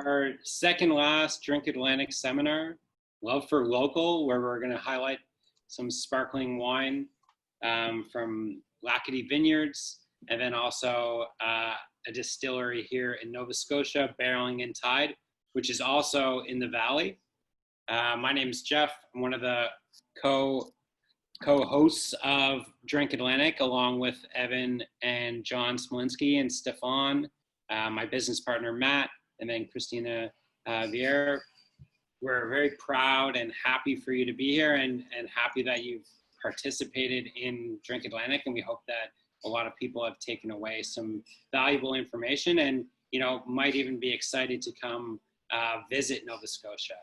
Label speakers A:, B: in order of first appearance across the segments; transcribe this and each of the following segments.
A: our second last Drink Atlantic seminar, Love for Local, where we're going to highlight some sparkling wine from Lackady Vineyards, and then also a distillery here in Nova Scotia, Barreling and Tide, which is also in the Valley. My name is Jeff. I'm one of the co-hosts of Drink Atlantic, along with Evan and Jon Smolensky and Stefan, my business partner Matt, and then Christina Vieira. We're very proud and happy for you to be here, and happy that you've participated in Drink Atlantic, and we hope that a lot of people have taken away some valuable information and, might even be excited to come visit Nova Scotia.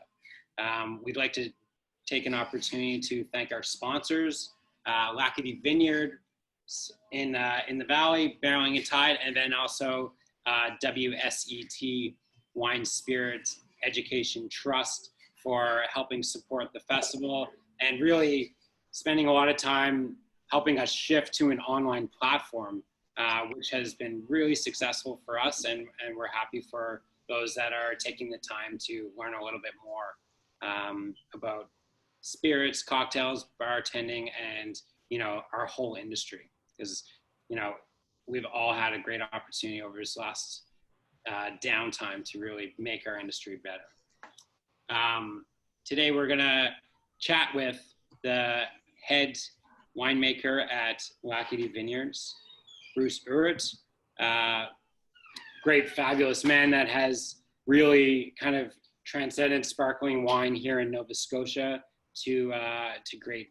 A: We'd like to take an opportunity to thank our sponsors, Lackady Vineyard in the Valley, Barreling and Tide, and then also WSET Wine Spirit Education Trust for helping support the festival and really spending a lot of time helping us shift to an online platform, which has been really successful for us, and we're happy for those that are taking the time to learn a little bit more about spirits, cocktails, bartending, and our whole industry, because we've all had a great opportunity over this last downtime to really make our industry better. Today we're gonna chat with the head winemaker at Lackady Vineyards, Bruce Ewert, great, fabulous man that has really kind of transcended sparkling wine here in Nova Scotia to great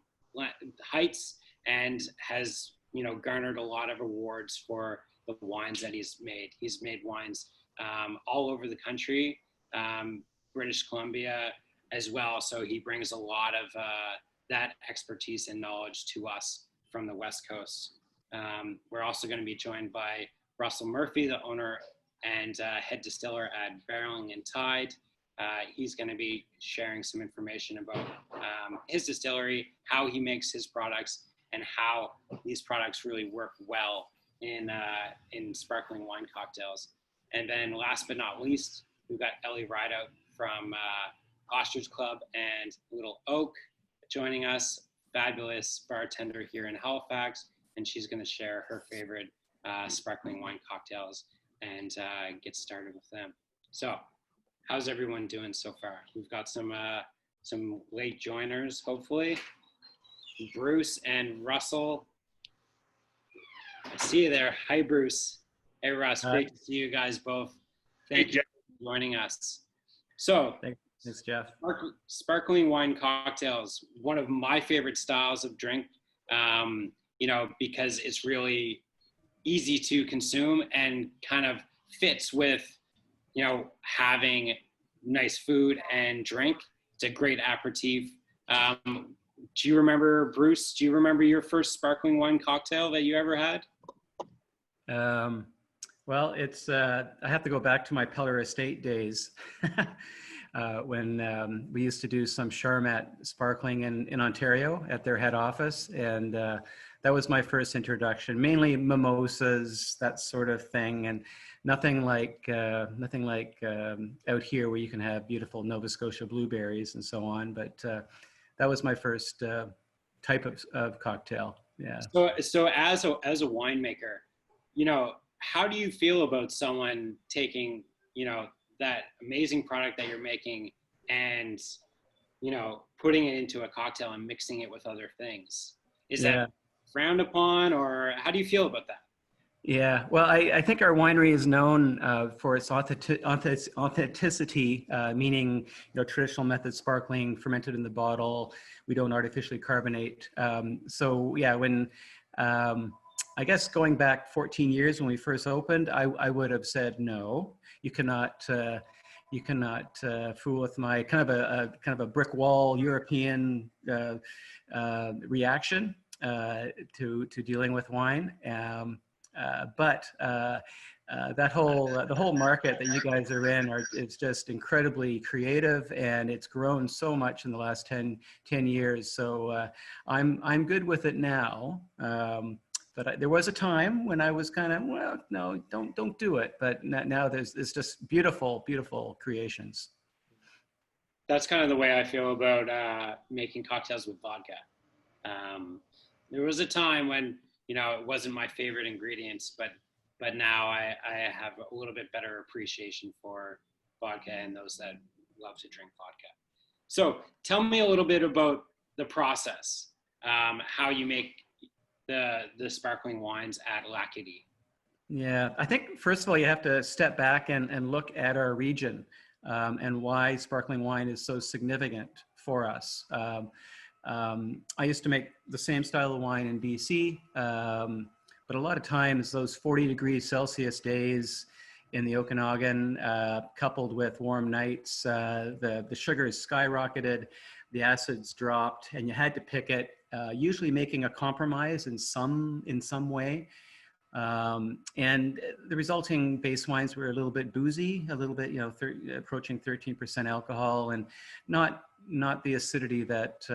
A: heights, and has garnered a lot of awards for the wines that he's made. He's made wines all over the country, British Columbia as well. So he brings a lot of that expertise and knowledge to us from the West Coast. We're also going to be joined by Russel Murphy, the owner and head distiller at Barreling and Tide. He's going to be sharing some information about his distillery, how he makes his products, and how these products really work well in sparkling wine cocktails. And then last but not least, we've got Ellie Rideout from Ostrich Club and Little Oak joining us, fabulous bartender here in Halifax, and she's going to share her favorite sparkling wine cocktails and get started with them. So how's everyone doing so far? We've got some late joiners, hopefully. Bruce and Russell. I see you there. Hi, Bruce. Hey, Russ. Great to see you guys both. Thank you for joining us. So,
B: thanks, Jeff.
A: Sparkling wine cocktails, one of my favorite styles of drink, because it's really easy to consume and kind of fits with, having nice food and drink. It's a great aperitif. Do you remember, Bruce, your first sparkling wine cocktail that you ever had?
B: Well, it's, I have to go back to my Peller Estate days when we used to do some Charmat sparkling in Ontario at their head office. And that was my first introduction, mainly mimosas, that sort of thing. And nothing like out here where you can have beautiful Nova Scotia blueberries and so on. But that was my first type of cocktail. Yeah.
A: So as a winemaker, how do you feel about someone taking, that amazing product that you're making and, putting it into a cocktail and mixing it with other things? Is that frowned upon, or how do you feel about that?
B: Yeah, well, I think our winery is known for its authenticity, meaning traditional method sparkling, fermented in the bottle. We don't artificially carbonate. So yeah, when I guess going back 14 years when we first opened, I would have said no. You cannot fool with my kind of a brick wall European reaction to dealing with wine. But the whole market that you guys are in is just incredibly creative, and it's grown so much in the last 10 years. So I'm good with it now. But there was a time when I was kind of, well, no, don't do it. But now it's just beautiful, beautiful creations.
A: That's kind of the way I feel about making cocktails with vodka. Um, there was a time when it wasn't my favorite ingredients, but now I have a little bit better appreciation for vodka and those that love to drink vodka. So tell me a little bit about the process, how you make the sparkling wines at La Kitty.
B: Yeah, I think first of all, you have to step back and look at our region, and why sparkling wine is so significant for us. I used to make the same style of wine in BC, but a lot of times those 40 degrees Celsius days in the Okanagan, coupled with warm nights, the sugars skyrocketed, the acids dropped, and you had to pick it, usually making a compromise in some way. And the resulting base wines were a little bit boozy, a little bit, approaching 13% alcohol, and not the acidity that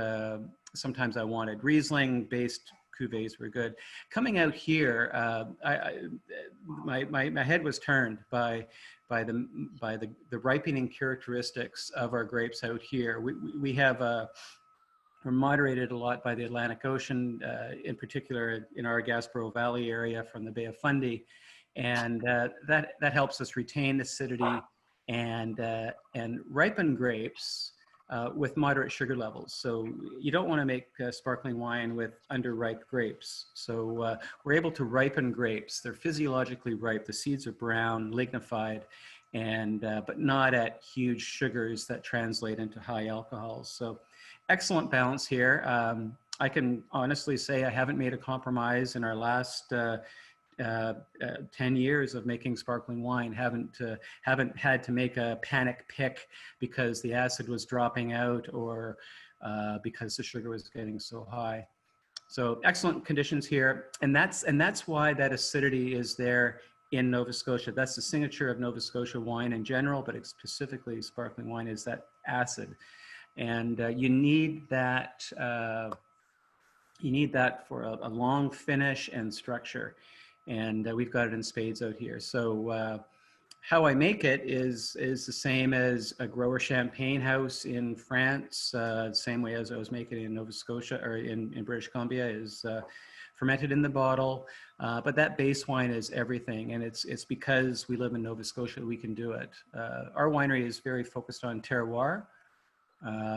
B: sometimes I wanted. Riesling-based cuvées were good. Coming out here, my head was turned by the ripening characteristics of our grapes out here. We have we're moderated a lot by the Atlantic Ocean, in particular in our Gaspereau Valley area from the Bay of Fundy, and that helps us retain acidity and ripen grapes with moderate sugar levels. So you don't want to make sparkling wine with underripe grapes. So we're able to ripen grapes. They're physiologically ripe. The seeds are brown, lignified, and but not at huge sugars that translate into high alcohols. So excellent balance here. I can honestly say I haven't made a compromise in our last 10 years of making sparkling wine. Haven't had to make a panic pick because the acid was dropping out or because the sugar was getting so high. So excellent conditions here, and that's why that acidity is there in Nova Scotia. That's the signature of Nova Scotia wine in general, but specifically sparkling wine is that acid. And you need that for a long finish and structure, and we've got it in spades out here. So how I make it is the same as a grower champagne house in France, same way as I was making it in Nova Scotia or in British Columbia, is fermented in the bottle. But that base wine is everything, and it's because we live in Nova Scotia we can do it. Our winery is very focused on terroir,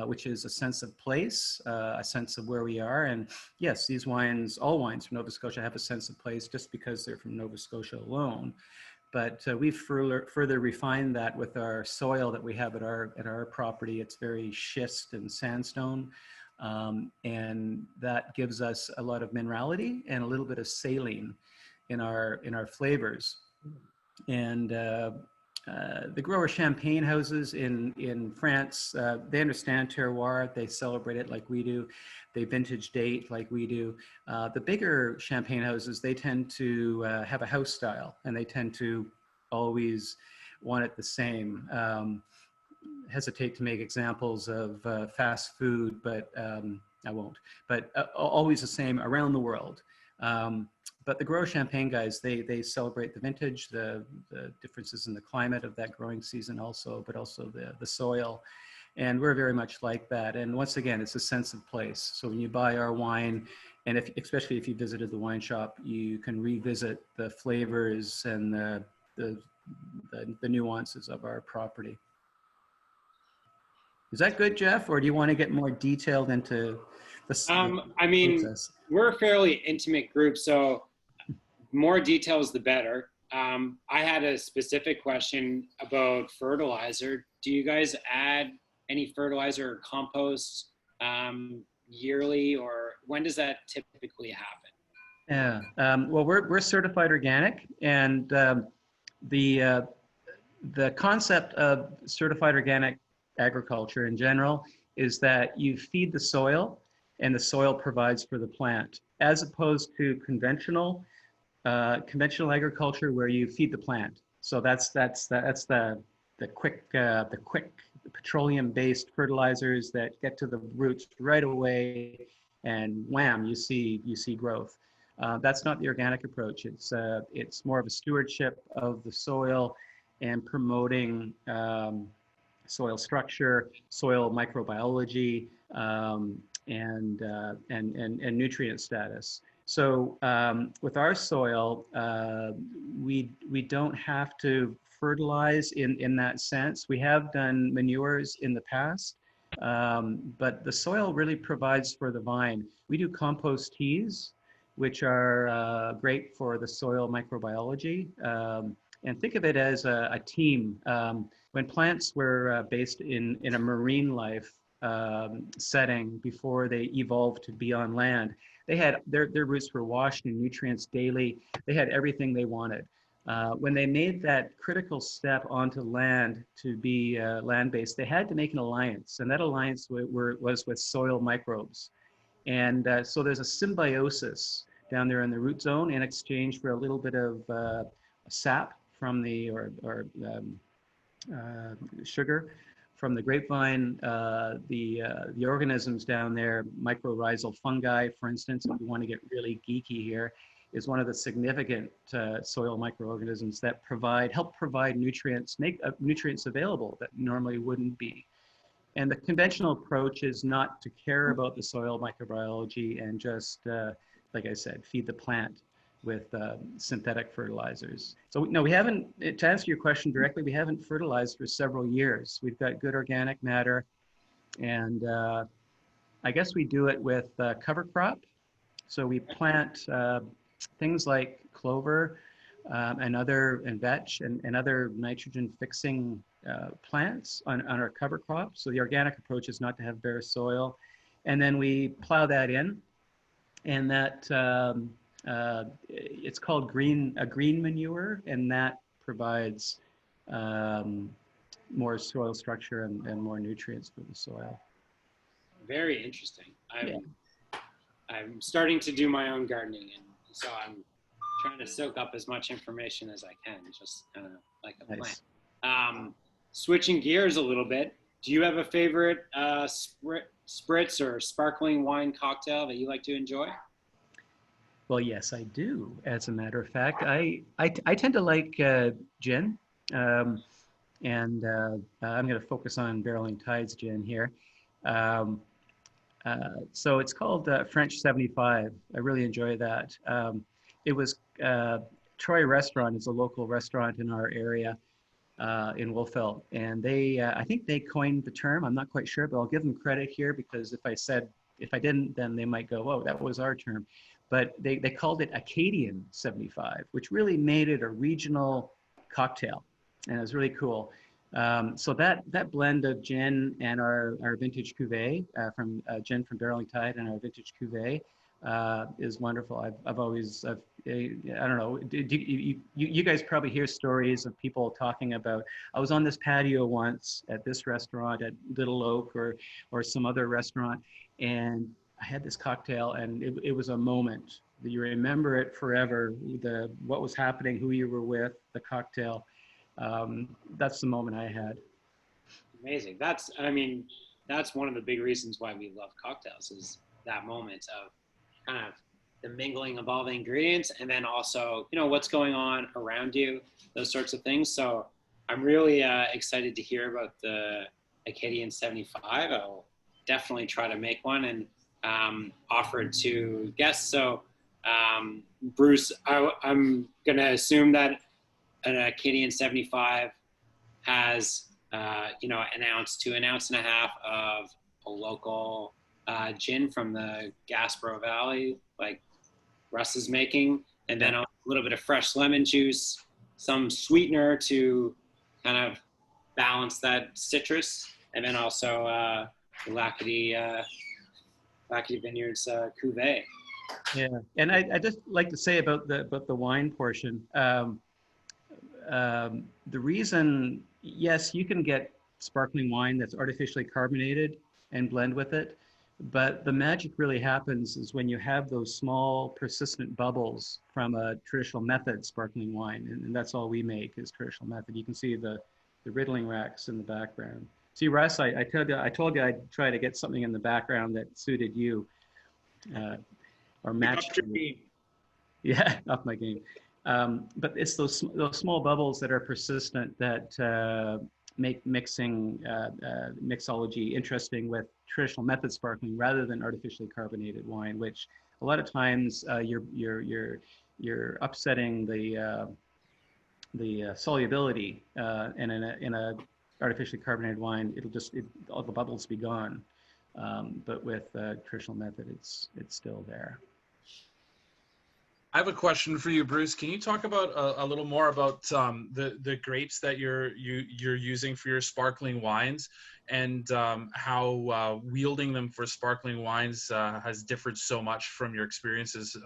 B: which is a sense of place, a sense of where we are. And yes, these wines, all wines from Nova Scotia have a sense of place just because they're from Nova Scotia alone. But we've further refined that with our soil that we have at our property. It's very schist and sandstone. And that gives us a lot of minerality and a little bit of saline in our flavors. And the grower champagne houses in France, they understand terroir. They celebrate it like we do. They vintage date like we do. The bigger champagne houses, they tend to have a house style, and they tend to always want it the same. Hesitate to make examples of fast food, but I won't. But always the same around the world. But the grower champagne guys, they celebrate the vintage, the differences in the climate of that growing season also, but also the soil. And we're very much like that. And once again, it's a sense of place. So when you buy our wine, and especially if you visited the wine shop, you can revisit the flavors and the nuances of our property. Is that good, Jeff? Or do you want to get more detailed into the
A: I mean,
B: process?
A: We're a fairly intimate group, so more details the better. I had a specific question about fertilizer. Do you guys add any fertilizer or compost yearly, or when does that typically happen?
B: Yeah, well, we're certified organic, and the concept of certified organic agriculture in general is that you feed the soil, and the soil provides for the plant, as opposed to conventional agriculture where you feed the plant. So that's the quick petroleum-based fertilizers that get to the roots right away, and wham, you see growth. That's not the organic approach. It's more of a stewardship of the soil and promoting soil structure, soil microbiology, and nutrient status. So with our soil, we don't have to fertilize in that sense. We have done manures in the past, but the soil really provides for the vine. We do compost teas, which are great for the soil microbiology. And think of it as a team. When plants were based in a marine life setting before they evolved to be on land, they had their roots were washed in nutrients daily. They had everything they wanted. When they made that critical step onto land to be land-based, they had to make an alliance, and that alliance was with soil microbes. And so there's a symbiosis down there in the root zone in exchange for a little bit of sap from the sugar from the grapevine. The organisms down there, mycorrhizal fungi, for instance, if we want to get really geeky here, is one of the significant soil microorganisms that help provide nutrients, make nutrients available that normally wouldn't be. And the conventional approach is not to care about the soil microbiology and just, like I said, feed the plant with synthetic fertilizers. So no, we haven't, to answer your question directly, we haven't fertilized for several years. We've got good organic matter, and I guess we do it with cover crop. So we plant things like clover and vetch and other nitrogen fixing plants on our cover crop. So the organic approach is not to have bare soil. And then we plow that in, and that it's called green manure, and that provides more soil structure and more nutrients for the soil.
A: Very interesting. I'm starting to do my own gardening, and so I'm trying to soak up as much information as I can, just kind of like a
B: Nice.
A: plant. Switching gears a little bit, do you have a favorite spritz or sparkling wine cocktail that you like to enjoy?
B: Well, yes, I do. As a matter of fact, I tend to like gin, and I'm going to focus on Barreling Tide's gin here. So it's called French 75. I really enjoy that. It was Troy Restaurant is a local restaurant in our area in Wolfville, and they I think they coined the term. I'm not quite sure, but I'll give them credit here, because if I didn't, then they might go, "Oh, that was our term." But they called it Acadian 75, which really made it a regional cocktail, and it was really cool. So that blend of gin and our vintage cuvee from gin from Barreling Tide and our vintage cuvee is wonderful. I don't know. You guys probably hear stories of people talking about, I was on this patio once at this restaurant at Little Oak or some other restaurant, and I had this cocktail, and it was a moment. You remember it forever. What was happening, who you were with, the cocktail. That's the moment I had.
A: Amazing. That's one of the big reasons why we love cocktails, is that moment of kind of the mingling of all the ingredients, and then also, what's going on around you, those sorts of things. So I'm really excited to hear about the Acadian 75. I'll definitely try to make one and offer it to guests. So Bruce, I'm going to assume that an Acadian 75 has, an ounce to an ounce and a half of a local gin from the Gaspereau Valley, like Russ is making, and then a little bit of fresh lemon juice, some sweetener to kind of balance that citrus, and then also Lackady Vineyards cuvee.
B: Yeah, and I just like to say about the wine portion. The reason, yes, you can get sparkling wine that's artificially carbonated and blend with it, but the magic really happens is when you have those small persistent bubbles from a traditional method sparkling wine, and that's all we make is traditional method. You can see the riddling racks in the background. See, Russ, I told you I'd try to get something in the background that suited you or matched you. Yeah, off my game. But it's those small bubbles that are persistent that make mixology interesting with traditional method sparkling rather than artificially carbonated wine, which a lot of times you're upsetting the solubility, and in a artificially carbonated wine, all the bubbles be gone. But with traditional method, it's still there.
C: I have a question for you, Bruce. Can you talk about a little more about the grapes that you're using for your sparkling wines, and how wielding them for sparkling wines has differed so much from your experiences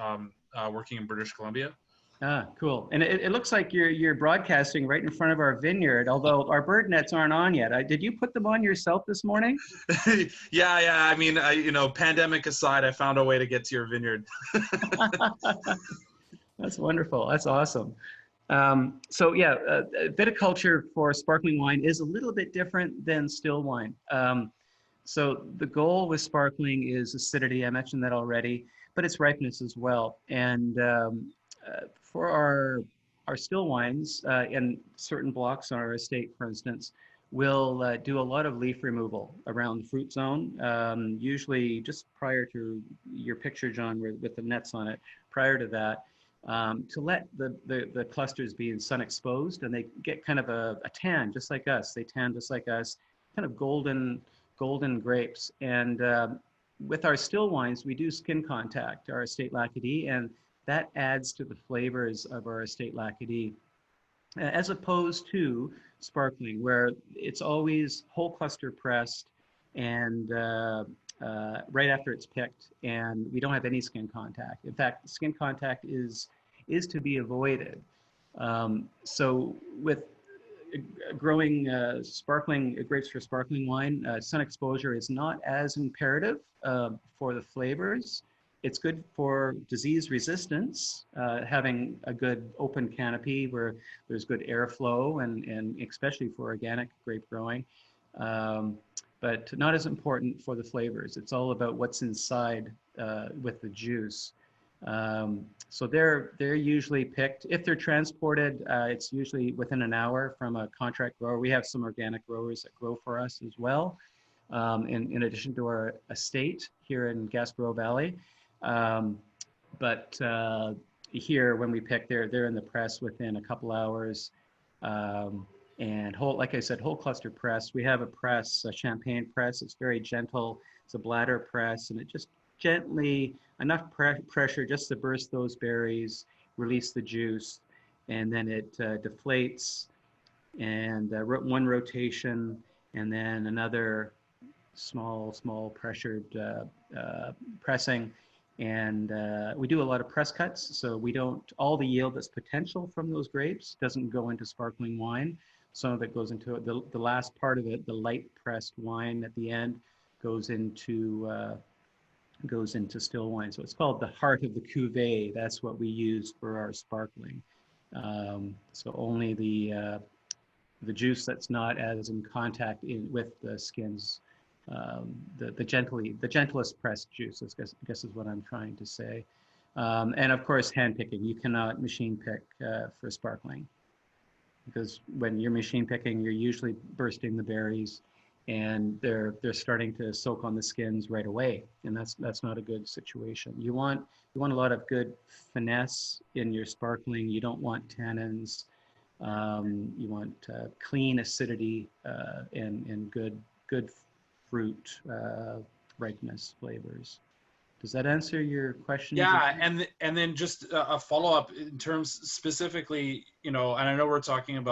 C: working in British Columbia?
B: Ah, cool. And it looks like you're broadcasting right in front of our vineyard, although our bird nets aren't on yet. Did you put them on yourself this morning?
C: Yeah. I mean, pandemic aside, I found a way to get to your vineyard.
B: That's wonderful. That's awesome. So yeah, viticulture for sparkling wine is a little bit different than still wine. So the goal with sparkling is acidity. I mentioned that already, but it's ripeness as well. And for our still wines, and certain blocks on our estate, for instance, we'll do a lot of leaf removal around the fruit zone, usually just prior to your picture, John, with the nets on it. Prior to that, to let the clusters be sun exposed, and they get kind of a tan, just like us. They tan just like us, kind of golden grapes. And with our still wines, we do skin contact, our estate Lacadie, and that adds to the flavors of our estate Lacadie, as opposed to sparkling, where it's always whole cluster pressed and right after it's picked, and we don't have any skin contact. In fact, skin contact is to be avoided. So with growing sparkling grapes for sparkling wine, sun exposure is not as imperative for the flavors. It's good for disease resistance, having a good open canopy where there's good airflow, and especially for organic grape growing. But not as important for the flavors. It's all about what's inside with the juice. So they're usually picked. If they're transported, it's usually within an hour from a contract grower. We have some organic growers that grow for us as well, in addition to our estate here in Gaspereau Valley. But here, when we pick, they're in the press within a couple hours. And like I said, whole cluster press. We have a press, a champagne press. It's very gentle. It's a bladder press, and it just gently, enough pressure just to burst those berries, release the juice, and then it deflates, and one rotation, and then another small pressured pressing. And we do a lot of press cuts, so we don't, all the yield that's potential from those grapes doesn't go into sparkling wine. Some of it goes into it. The last part of it, the light pressed wine at the end, goes into still wine. So it's called the heart of the cuvee. That's what we use for our sparkling. So only the juice that's not as in contact with the skins, the gentlest pressed juice, I guess is what I'm trying to say. And of course, hand picking. You cannot machine pick for sparkling, because when you're machine picking, you're usually bursting the berries, and they're starting to soak on the skins right away, and that's not a good situation. You want a lot of good finesse in your sparkling. You don't want tannins. You want clean acidity and good fruit ripeness flavors. Does that answer your question?
C: Yeah, and then just a follow-up in terms specifically, and I know we're in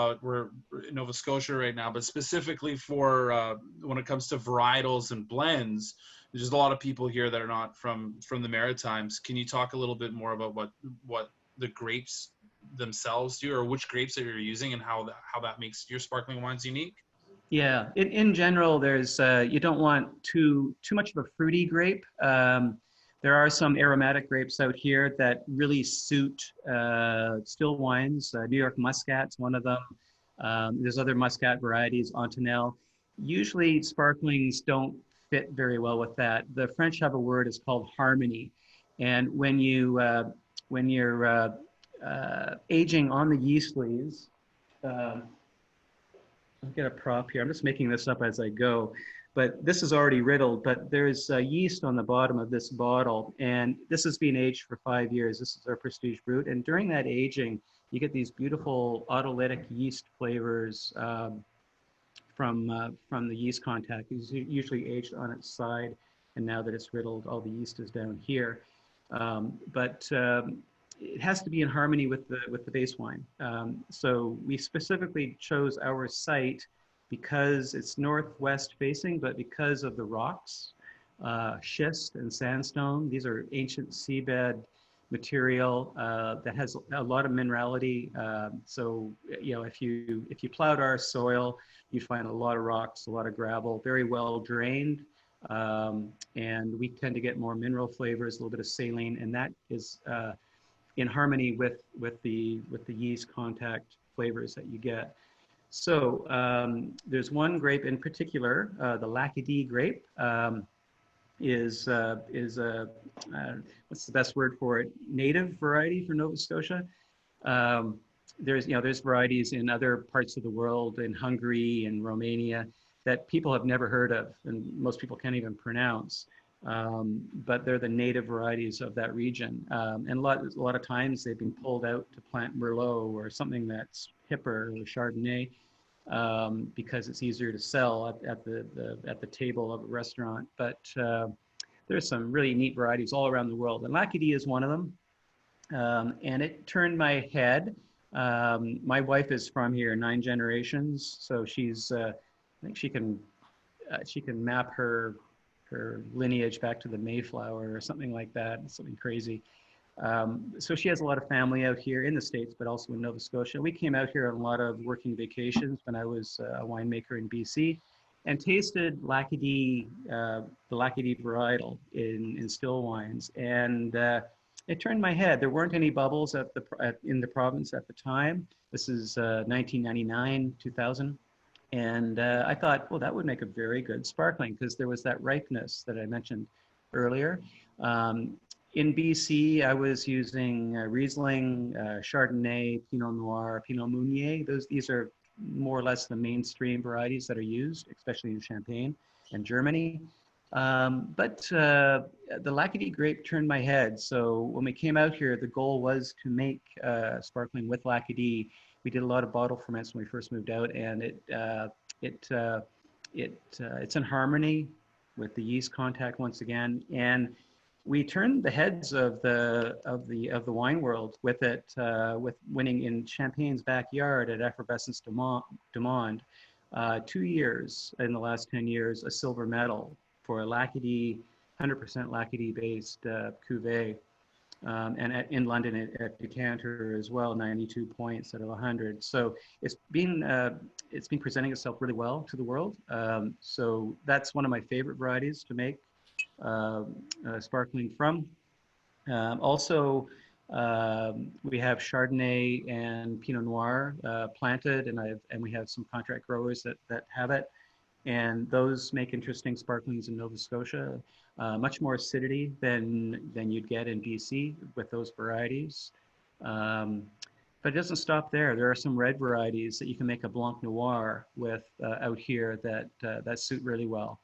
C: Nova Scotia right now, but specifically for when it comes to varietals and blends, there's a lot of people here that are not from the Maritimes. Can you talk a little bit more about what the grapes themselves do, or which grapes that you're using, and how that makes your sparkling wines unique?
B: Yeah, in general, there's you don't want too much of a fruity grape. There are some aromatic grapes out here that really suit still wines. New York Muscat's one of them. There's other Muscat varieties, Antonel. Usually sparklings don't fit very well with that. The French have a word, it's called harmony. And when you when you're aging on the yeast lees, I'll get a prop here. I'm just making this up as I go, but this is already riddled, but there's yeast on the bottom of this bottle, and this has been aged for 5 years. This is our Prestige Brut, and during that aging, you get these beautiful autolytic yeast flavors from the yeast contact. It's usually aged on its side, and now that it's riddled, all the yeast is down here. But it has to be in harmony with the base wine. So we specifically chose our site because it's northwest facing, but because of the rocks, schist and sandstone. These are ancient seabed material that has a lot of minerality. So you know, if you plowed our soil, you'd find a lot of rocks, a lot of gravel, very well drained. And we tend to get more mineral flavors, a little bit of saline, and that is in harmony with the yeast contact flavors that you get. So there's one grape in particular, the Lac-Qui-Dix grape, is what's the best word for it? Native variety for Nova Scotia. There's varieties in other parts of the world, in Hungary and Romania, that people have never heard of, and most people can't even pronounce. But they're the native varieties of that region. And a lot of times they've been pulled out to plant Merlot or something that's hipper, or Chardonnay, because it's easier to sell at the table of a restaurant. But there's some really neat varieties all around the world, and Lac-Qui-Dix is one of them. And it turned my head. My wife is from here 9 generations, so she's I think she can map her lineage back to the Mayflower or something like that, something crazy. So she has a lot of family out here in the States, but also in Nova Scotia. We came out here on a lot of working vacations when I was a winemaker in BC, and tasted Lac-Qui-Dix, the Lac-Qui-Dix varietal in still wines, and it turned my head. There weren't any bubbles in the province at the time. This is 1999, 2000. And I thought, well, that would make a very good sparkling, because there was that ripeness that I mentioned earlier. In BC, I was using Riesling, Chardonnay, Pinot Noir, Pinot Meunier. These are more or less the mainstream varieties that are used, especially in Champagne and Germany. But the Lac-Qui-Dix grape turned my head. So when we came out here, the goal was to make sparkling with Lac-Qui-Dix. We did a lot of bottle ferments when we first moved out, and it's in harmony with the yeast contact once again. And we turned the heads of the wine world with it, with winning in Champagne's backyard at Effervescence du Monde, 2 years in the last 10 years, a silver medal for a Lac-Qui-Dix, 100% Lac-Qui-Dix based cuvee. And in London at Decanter as well, 92 points out of 100. So it's been presenting itself really well to the world. So that's one of my favorite varieties to make sparkling from. Also, we have Chardonnay and Pinot Noir planted, and we have some contract growers that have it. And those make interesting sparklings in Nova Scotia. Much more acidity than you'd get in BC with those varieties. But it doesn't stop there. There are some red varieties that you can make a Blanc Noir with out here that suit really well.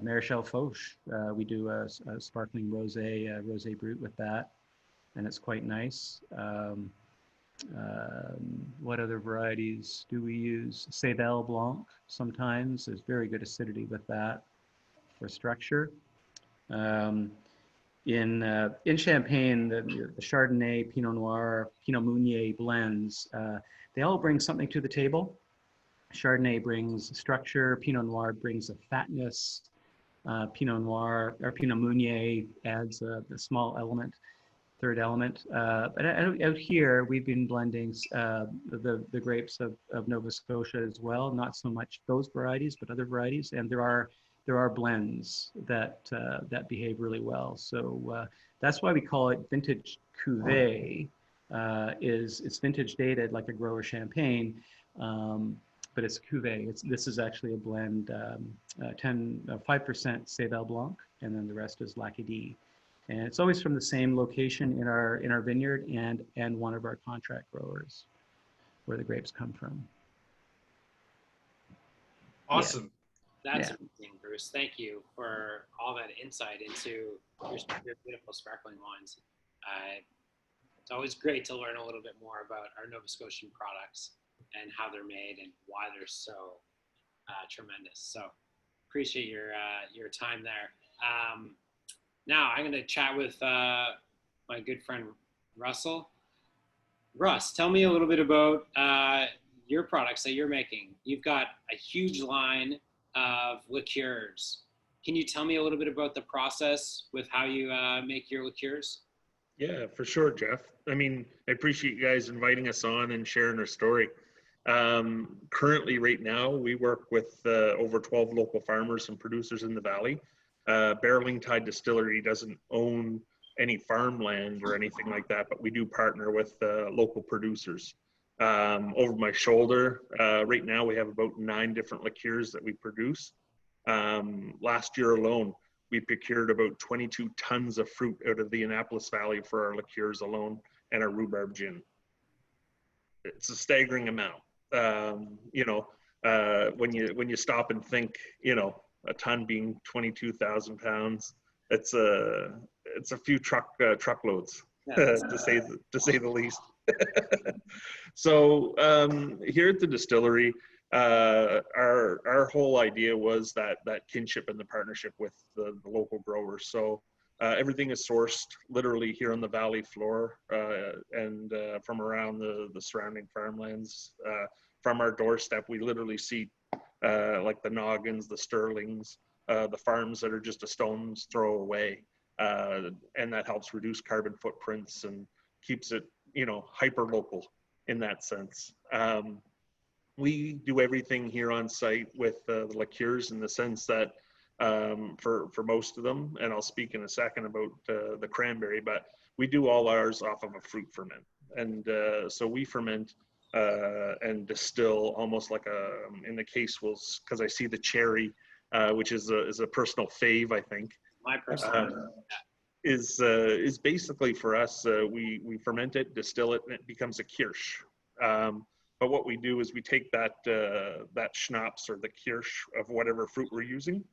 B: Maréchal Foch, we do a sparkling rosé brut with that, and it's quite nice. What other varieties do we use? Céval Blanc sometimes. There's very good acidity with that for structure. In Champagne, the Chardonnay, Pinot Noir, Pinot Meunier blends, they all bring something to the table. Chardonnay brings structure, Pinot Noir brings a fatness, Pinot Noir or Pinot Meunier adds a small element, third element. But out here, we've been blending the grapes of Nova Scotia as well. Not so much those varieties, but other varieties. And there are blends that behave really well. So that's why we call it vintage cuvee. It's vintage dated like a grower champagne, but it's cuvee. This is actually a blend, 5% Céval Blanc, and then the rest is Lac-Qui-Dix. And it's always from the same location in our vineyard and one of our contract growers where the grapes come from.
C: Awesome.
A: That's amazing, Bruce. Thank you for all that insight into your beautiful sparkling wines. It's always great to learn a little bit more about our Nova Scotian products and how they're made and why they're so tremendous. So appreciate your time there. Now I'm going to chat with my good friend Russel. Russ, tell me a little bit about your products that you're making. You've got a huge line of liqueurs. Can you tell me a little bit about the process with how you make your liqueurs?
D: Yeah, for sure, Jeff. I mean, I appreciate you guys inviting us on and sharing our story. Currently, right now, we work with over 12 local farmers and producers in the valley. Barreling Tide Distillery doesn't own any farmland or anything like that, but we do partner with local producers. Over my shoulder, right now we have about 9 different liqueurs that we produce. Last year alone, we procured about 22 tons of fruit out of the Annapolis Valley for our liqueurs alone and our rhubarb gin. It's a staggering amount. You know, when you stop and think, you know, a ton being 22,000 pounds, it's a few truckloads, to say the least. So here at the distillery, our whole idea was that kinship and the partnership with the local growers. So everything is sourced literally here on the valley floor and from around the surrounding farmlands. From our doorstep, we literally see like the Noggins, the Sterlings, the farms that are just a stone's throw away. And that helps reduce carbon footprints and keeps it, you know, hyper local in that sense. We do everything here on site with the liqueurs in the sense that for most of them, and I'll speak in a second about the cranberry, but we do all ours off of a fruit ferment. And so we ferment and distill almost like in the case was, because I see the cherry, which is a personal fave, I think.
A: My personal
D: is basically for us, we ferment it, distill it, and it becomes a kirsch. But what we do is we take that schnapps or the kirsch of whatever fruit we're using,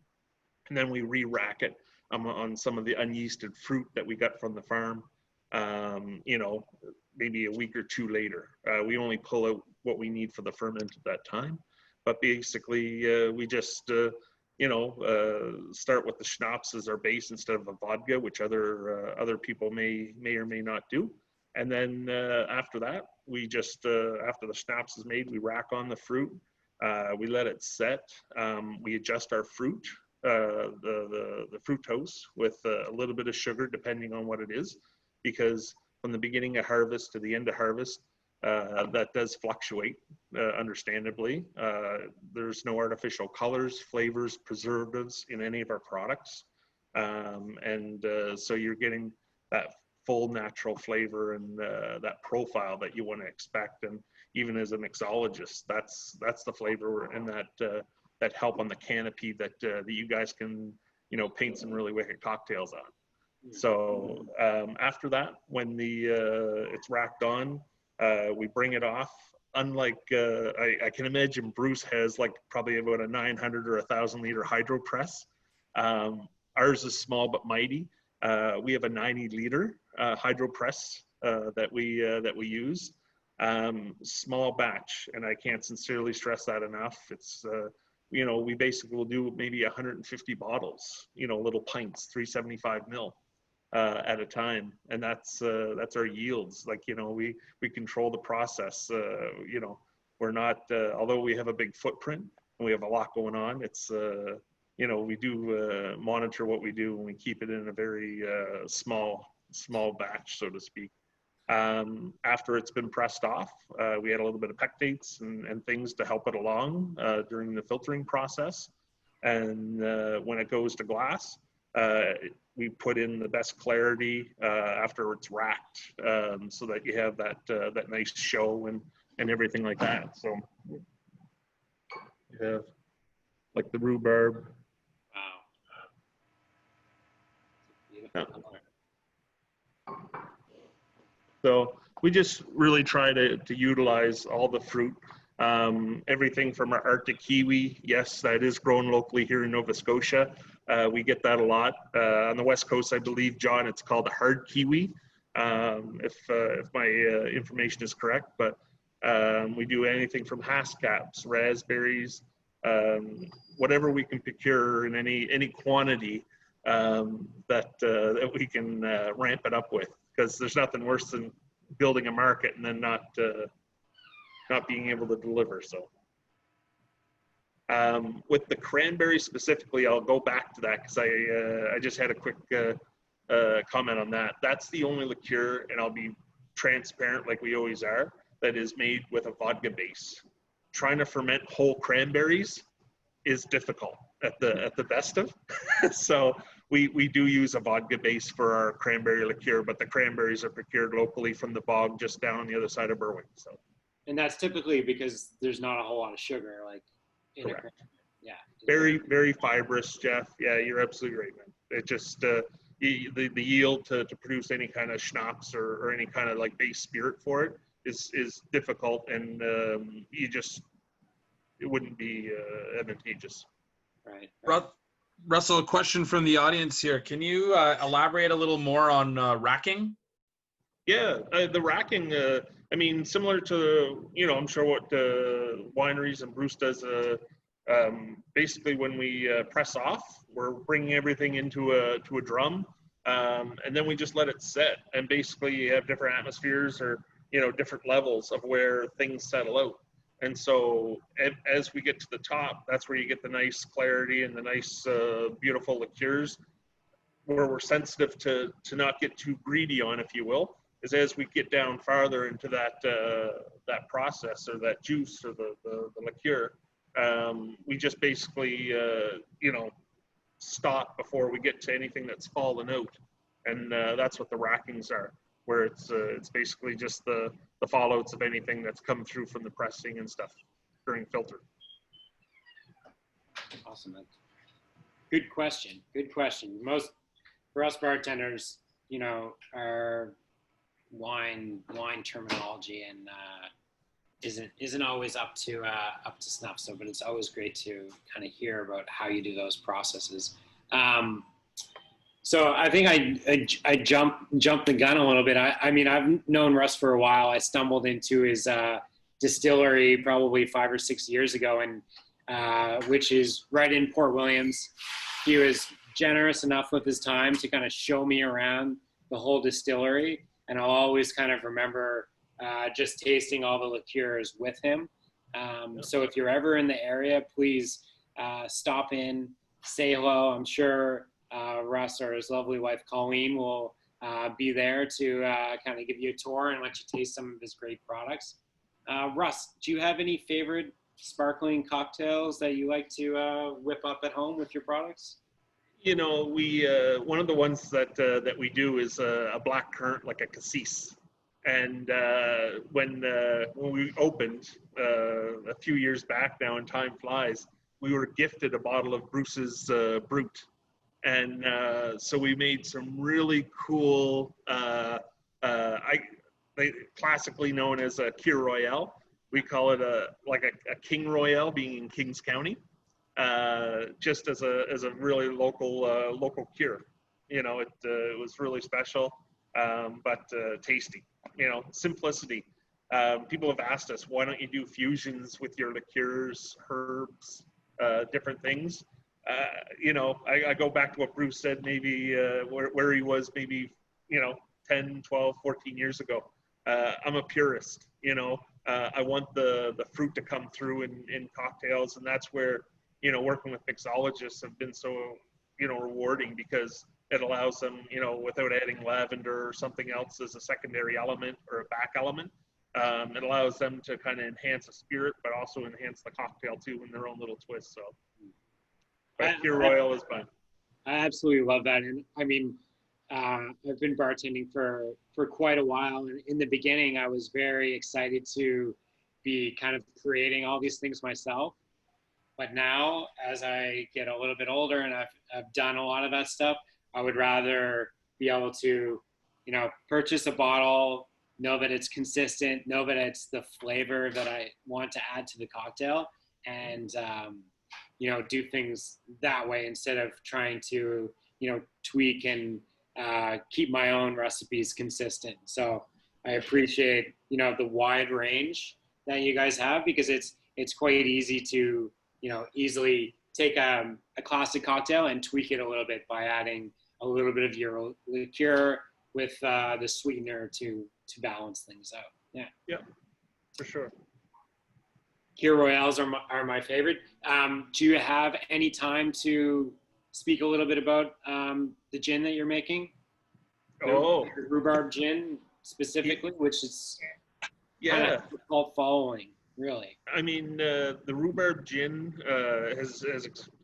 D: and then we re-rack it on some of the unyeasted fruit that we got from the farm, you know, maybe a week or 2 later. We only pull out what we need for the ferment at that time. But basically, we just, you know, start with the schnapps as our base instead of a vodka, which other people may or may not do. And then after that, we just, after the schnapps is made, we rack on the fruit. We let it set. We adjust our fruit, the fructose with a little bit of sugar, depending on what it is, because from the beginning of harvest to the end of harvest, that does fluctuate, understandably. There's no artificial colors, flavors, preservatives in any of our products. So you're getting that full natural flavor and that profile that you want to expect. And even as a mixologist, that's the flavor and that help on the canopy that you guys can, you know, paint some really wicked cocktails on. So after that, when it's racked on, we bring it off. Unlike, I can imagine Bruce has like probably about a 900 or 1,000 liter hydro press. Ours is small but mighty. We have a 90 liter hydro press that we use. Small batch, and I can't sincerely stress that enough. It's you know, we basically will do maybe 150 bottles, you know, little pints, 375 ml. At a time, and that's our yields. Like, you know, we control the process. You know, we're not although we have a big footprint and we have a lot going on, it's you know, we do monitor what we do, and we keep it in a very small batch, so to speak. After it's been pressed off, we add a little bit of pectates and things to help it along during the filtering process. And when it goes to glass, we put in the best clarity after it's racked, so that you have that nice show and everything like that. So you have like the rhubarb.
A: Wow. Beautiful.
D: So we just really try to utilize all the fruit. Everything from our Arctic kiwi, yes, that is grown locally here in Nova Scotia. We get that a lot. On the West Coast, I believe, John, it's called a hard kiwi, if my information is correct. But we do anything from haskaps, raspberries, whatever we can procure in any quantity that we can ramp it up with. Because there's nothing worse than building a market and then not being able to deliver. So with the cranberry specifically, I'll go back to that because I just had a quick comment on that. That's the only liqueur, and I'll be transparent like we always are, that is made with a vodka base. Trying to ferment whole cranberries is difficult at the best of. So we do use a vodka base for our cranberry liqueur, but the cranberries are procured locally from the bog just down on the other side of Berwick. So.
A: And that's typically because there's not a whole lot of sugar, like in
D: Correct.
A: a cranberry. Yeah.
D: Very, very fibrous, Jeff. Yeah, you're absolutely right, man. It just the yield to produce any kind of schnapps or any kind of like base spirit for it is difficult, and it wouldn't be advantageous.
A: Right.
C: Russell, a question from the audience here. Can you elaborate a little more on racking?
D: Yeah, the racking, I mean, similar to, I'm sure what wineries and Bruce does, basically when we press off, we're bringing everything into a drum, and then we just let it sit. And basically you have different atmospheres or, different levels of where things settle out. And so as we get to the top, that's where you get the nice clarity and the nice, beautiful liqueurs, where we're sensitive to not get too greedy on, if you will, is as we get down farther into that process or that juice or the liqueur, we just basically, stop before we get to anything that's fallen out. And that's what the rackings are, where it's basically just the fallouts of anything that's come through from the pressing and stuff during filter.
A: Awesome. Good question. Good question. For us bartenders, our wine terminology and isn't always up to snuff. So, but it's always great to kind of hear about how you do those processes. So I think I jumped the gun a little bit. I mean, I've known Russ for a while. I stumbled into his distillery probably 5 or 6 years ago, and which is right in Port Williams. He was generous enough with his time to kind of show me around the whole distillery, and I'll always kind of remember just tasting all the liqueurs with him. So if you're ever in the area, please stop in, say hello. I'm sure Russ or his lovely wife Colleen will be there to kind of give you a tour and let you taste some of his great products. Russ, do you have any favorite sparkling cocktails that you like to whip up at home with your products?
D: We one of the ones that we do is a black currant, like a cassis. And when we opened a few years back now, and time flies, we were gifted a bottle of Bruce's Brut. And so we made some really cool, classically known as a Kir Royale. We call it a King Royale, being in Kings County, just as a really local cure. It was really special, but tasty. Simplicity. People have asked us, why don't you do fusions with your liqueurs, herbs, different things? I go back to what Bruce said, maybe where he was maybe, 10, 12, 14 years ago. I'm a purist, I want the fruit to come through in cocktails. And that's where, working with mixologists have been so, rewarding, because it allows them, without adding lavender or something else as a secondary element or a back element, it allows them to kind of enhance a spirit, but also enhance the cocktail too in their own little twist. So. But Kir Royale is fun.
A: I absolutely love that. And I mean, I've been bartending for quite a while. And in the beginning, I was very excited to be kind of creating all these things myself. But now, as I get a little bit older and I've done a lot of that stuff, I would rather be able to, purchase a bottle, know that it's consistent, know that it's the flavor that I want to add to the cocktail, and you know, do things that way instead of trying to, you know, tweak and keep my own recipes consistent. So I appreciate, you know, the wide range that you guys have, because it's quite easy to, you know, easily take a classic cocktail and tweak it a little bit by adding a little bit of your liqueur with the sweetener to balance things out. Yeah.
D: Yeah, for sure.
A: Kir Royales are my favorite. Do you have any time to speak a little bit about the gin that you're making?
D: Oh,
A: The rhubarb gin specifically, which is kind
D: yeah.
A: of cult following, really.
D: I mean, the rhubarb gin has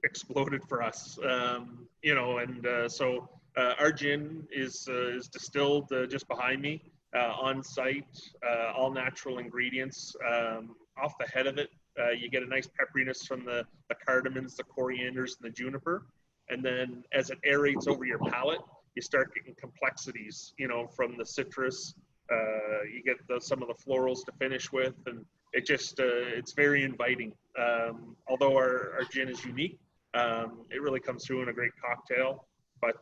D: exploded for us, you know, and so our gin is distilled just behind me, on site, all natural ingredients. Off the head of it, you get a nice pepperiness from the cardamoms, the corianders, and the juniper, and then as it aerates over your palate, you start getting complexities, you know, from the citrus. You get some of the florals to finish with, and it just it's very inviting. Although our gin is unique, it really comes through in a great cocktail. But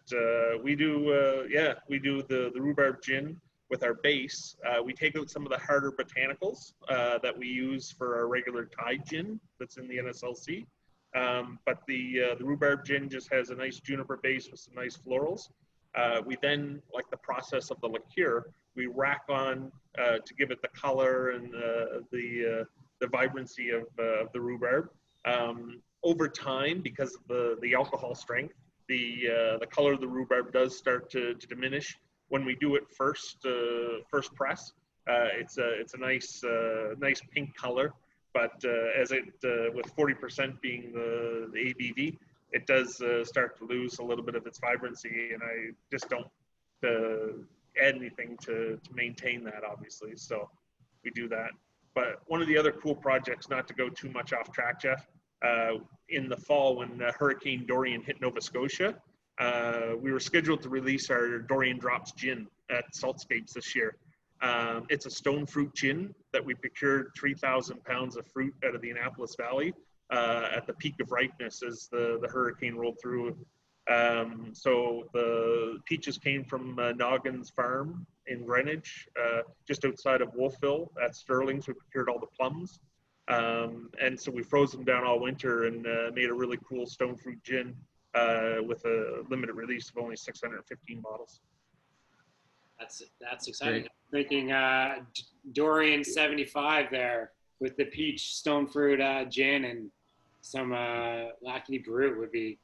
D: we do the rhubarb gin with our base. We take out some of the harder botanicals that we use for our regular Thai gin that's in the NSLC. But the rhubarb gin just has a nice juniper base with some nice florals. We then, like the process of the liqueur, we rack on to give it the color and the vibrancy of the rhubarb. Over time, because of the alcohol strength, the color of the rhubarb does start to diminish. When we do it first press, it's a nice pink color. But as it with 40% being the ABV, it does start to lose a little bit of its vibrancy, and I just don't add anything to maintain that, obviously. So we do that. But one of the other cool projects, not to go too much off track, Jeff, in the fall when Hurricane Dorian hit Nova Scotia, we were scheduled to release our Dorian Drops gin at Saltscapes this year. It's a stone fruit gin that we procured 3,000 pounds of fruit out of the Annapolis Valley at the peak of ripeness as the hurricane rolled through. So the peaches came from Noggin's Farm in Greenwich, just outside of Wolfville at Sterling's. We procured all the plums. And so we froze them down all winter and made a really cool stone fruit gin with a limited release of only 615 bottles.
A: That's exciting. Making Dorian 75 there with the peach stone fruit gin and some Lackey Brew would be.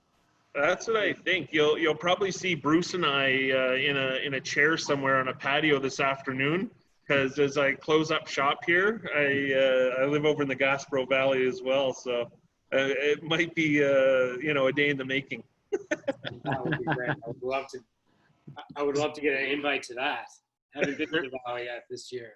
D: That's what I think. You'll probably see Bruce and I in a chair somewhere on a patio this afternoon, because as I close up shop here, I live over in the Gaspereau Valley as well, so it might be a day in the making.
A: That would be great. I would love to get an invite to that. I haven't been to the Valley yet this year.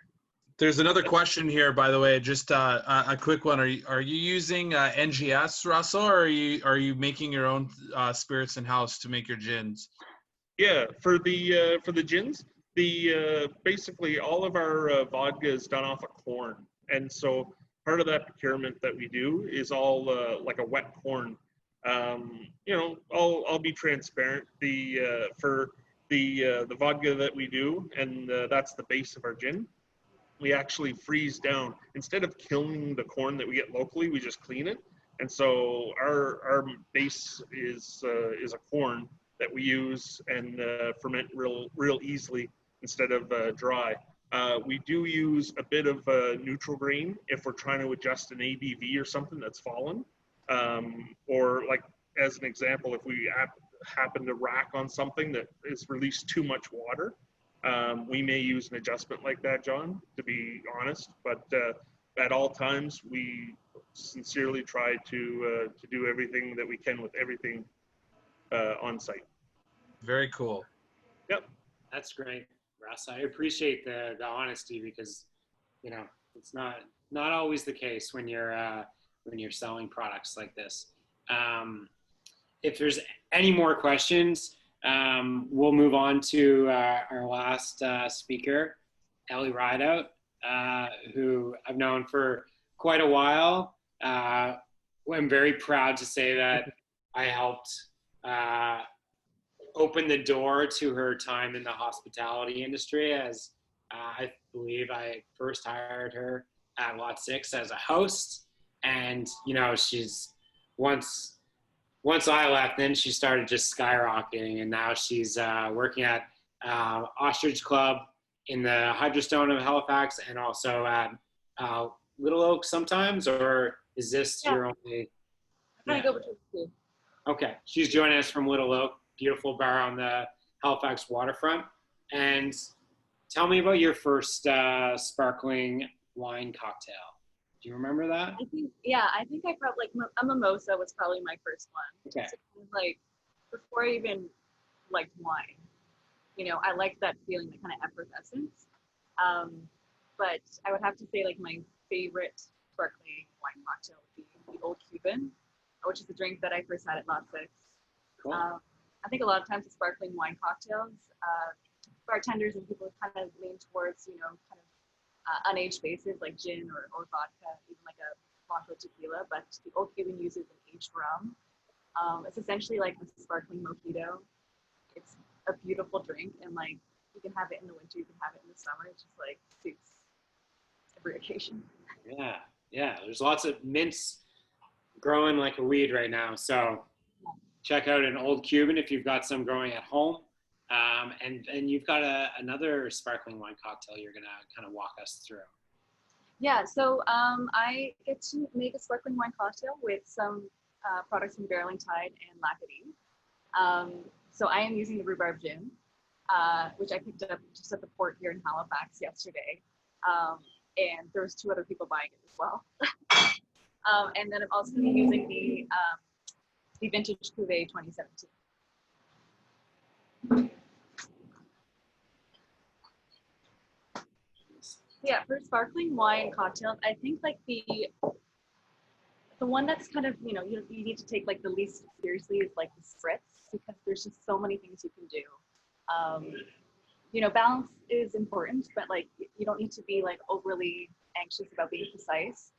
C: There's another question here, by the way, just a quick one. Are you using NGS, Russell, or are you making your own spirits in house to make your gins?
D: Yeah, for the gins, basically all of our vodka is done off of corn, and so part of that procurement that we do is all like a wet corn. I'll be transparent. For the vodka that we do, and that's the base of our gin. We actually freeze down. Instead of killing the corn that we get locally, we just clean it. And so our base is a corn that we use and ferment real easily instead of dry. We do use a bit of neutral grain if we're trying to adjust an ABV or something that's fallen. Or like, as an example, if we happen to rack on something that has released too much water, we may use an adjustment like that, John, to be honest. But at all times, we sincerely try to do everything that we can with everything on site.
C: Very cool.
D: Yep.
A: That's great, Russ. I appreciate the honesty, because it's not always the case when you're selling products like this. If there's any more questions, we'll move on to our last speaker, Ellie Rideout, who I've known for quite a while. I'm very proud to say that I helped open the door to her time in the hospitality industry, as I believe I first hired her at Lot 6 as a host. And, you know, she's once I left, then she started just skyrocketing, and now she's working at Ostrich Club in the Hydrostone of Halifax, and also at Little Oak sometimes. Or is this your only?
E: I'm trying to go between the two.
A: Okay, she's joining us from Little Oak, beautiful bar on the Halifax waterfront. And tell me about your first sparkling wine cocktail. Do you remember that?
E: I think I probably, like, a mimosa was probably my first one.
A: Okay.
E: So kind of like, before I even liked wine, you know, I liked that feeling, that kind of effervescence. But I would have to say, like, my favorite sparkling wine cocktail would be the Old Cuban, which is the drink that I first had at Lot 6.
A: Cool.
E: I think a lot of times with sparkling wine cocktails, bartenders and people kind of lean towards, you know, kind of unaged bases like gin or vodka, even like a Blanco tequila, but the Old Cuban uses an aged rum. It's essentially like a sparkling mojito. It's a beautiful drink, and like you can have it in the winter, you can have it in the summer. It just like suits every occasion.
A: Yeah. There's lots of mints growing like a weed right now. So check out an Old Cuban if you've got some growing at home. And you've got another sparkling wine cocktail you're going to kind of walk us through.
E: Yeah, so I get to make a sparkling wine cocktail with some products from Barreling Tide and Lacadie. So I am using the rhubarb gin, which I picked up just at the port here in Halifax yesterday. And there was 2 other people buying it as well. And then I'm also going to be using the Vintage Cuvée 2017. Yeah, for sparkling wine cocktails, I think like the one that's kind of, you know, you need to take like the least seriously is like the spritz, because there's just so many things you can do. You know, balance is important, but like you don't need to be like overly anxious about being precise.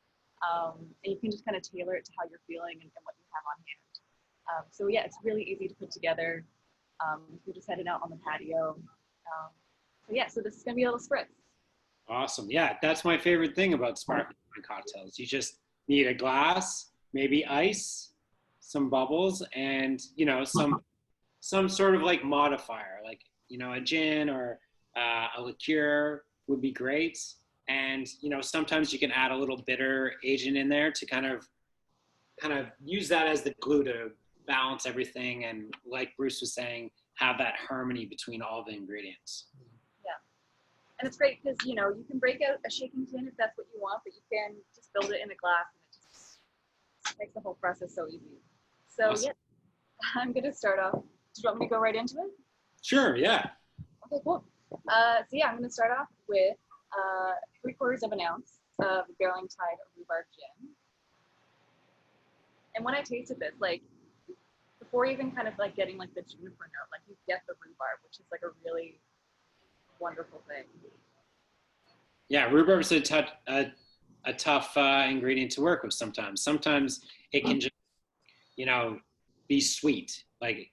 E: And you can just kind of tailor it to how you're feeling and what you have on hand. So yeah, it's really easy to put together. You're just heading out on the patio. So this is gonna be a little spritz.
A: Awesome. Yeah, that's my favorite thing about sparkling wine cocktails. You just need a glass, maybe ice, some bubbles, and, you know, some sort of like modifier, like, you know, a gin or a liqueur would be great. And, you know, sometimes you can add a little bitter agent in there to kind of use that as the glue to balance everything. And like Bruce was saying, have that harmony between all the ingredients.
E: And it's great because, you know, you can break out a shaking tin if that's what you want, but you can just build it in a glass, and it just makes the whole process so easy. So awesome. Yeah, I'm going to start off. Do you want me to go right into it?
A: Sure, yeah.
E: Okay, cool. I'm going to start off with 3/4 of an ounce of Barreling Tide rhubarb gin. And when I tasted this, like, before even kind of like getting like the juniper note, like you get the rhubarb, which is like a really wonderful thing.
A: Yeah, rhubarb is a tough ingredient to work with sometimes. Sometimes it can just, you know, be sweet. Like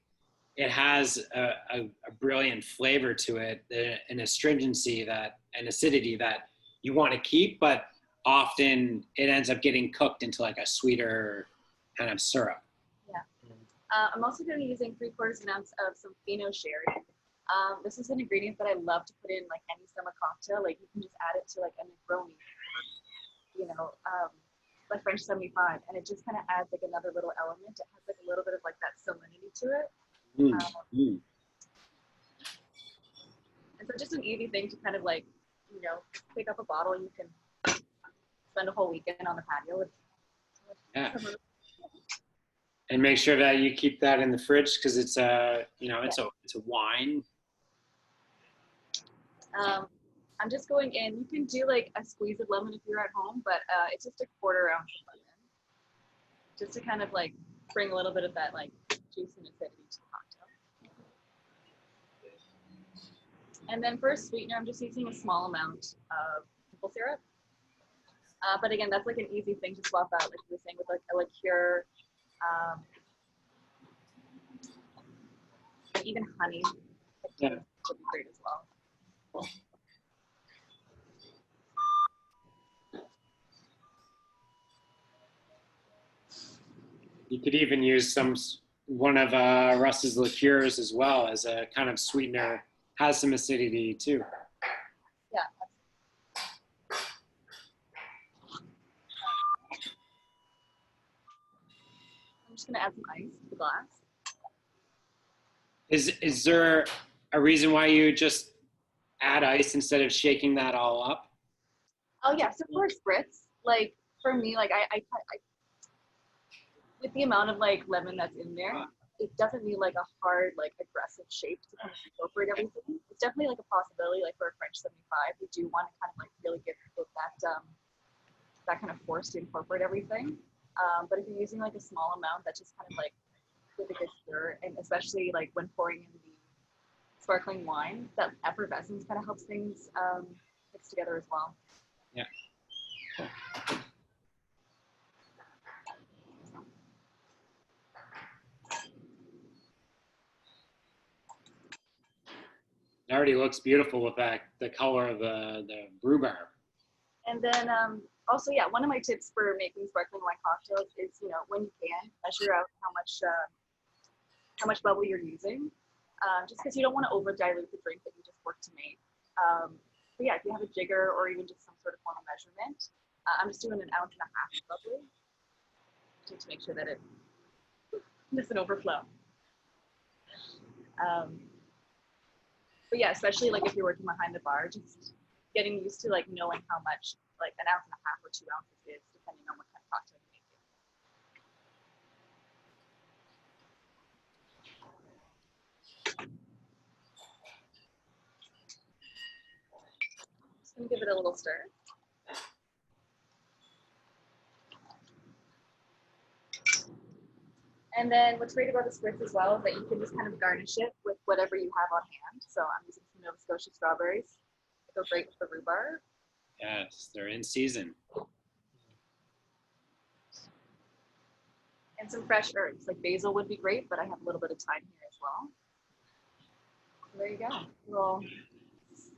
A: it has a brilliant flavor to it, an astringency an acidity that you want to keep, but often it ends up getting cooked into like a sweeter kind of syrup.
E: Yeah. I'm also going to be using 3/4 of an ounce of some Fino sherry. This is an ingredient that I love to put in like any summer cocktail. Like you can just add it to like a Negroni, or, you know, like French 75, and it just kind of adds like another little element. It has like a little bit of like that salinity to it. And so just an easy thing to kind of like, you know, pick up a bottle and you can spend a whole weekend on the patio with.
A: Yeah. And make sure that you keep that in the fridge because it's a wine.
E: I'm just going in. You can do like a squeeze of lemon if you're at home, but it's just a 1/4 ounce of lemon, just to kind of like bring a little bit of that like juice and acidity to the cocktail. And then for a sweetener, I'm just using a small amount of maple syrup. But again, that's like an easy thing to swap out, like you were saying, with like a liqueur, and even honey.
A: Yeah.
E: Would be great as well.
A: You could even use one of Russ's liqueurs as well as a kind of sweetener. Has some acidity too.
E: Yeah. I'm just gonna add some ice to the glass.
A: Is there a reason why you just add ice instead of shaking that all up?
E: Oh yeah, so for a spritz, like for me, like I with the amount of like lemon that's in there, it doesn't need like a hard, like aggressive shape to kind of incorporate everything. It's definitely like a possibility, like for a French 75, we do want to kind of like really give it that kind of force to incorporate everything. But if you're using like a small amount, that's just kind of like with a good stir, and especially like when pouring in the sparkling wine, that effervescence kind of helps things mix together as well.
A: Yeah. It already looks beautiful with the color of the rhubarb.
E: And then also, yeah, one of my tips for making sparkling wine cocktails is, you know, when you can, measure out how much bubble you're using, just because you don't want to over dilute the drink that you just worked to make. But yeah, if you have a jigger or even just some sort of formal measurement, I'm just doing 1.5 ounces of bubbly to make sure that it doesn't overflow. But yeah, especially like if you're working behind the bar, just getting used to like knowing how much like 1.5 ounces or 2 ounces is, depending on what kind of cocktail you're making. Just gonna give it a little stir. And then what's great about the spritz as well is that you can just kind of garnish it with whatever you have on hand. So I'm using some Nova Scotia strawberries. They go great with the rhubarb.
A: Yes, they're in season.
E: And some fresh herbs, like basil would be great, but I have a little bit of thyme here as well. So there you go, little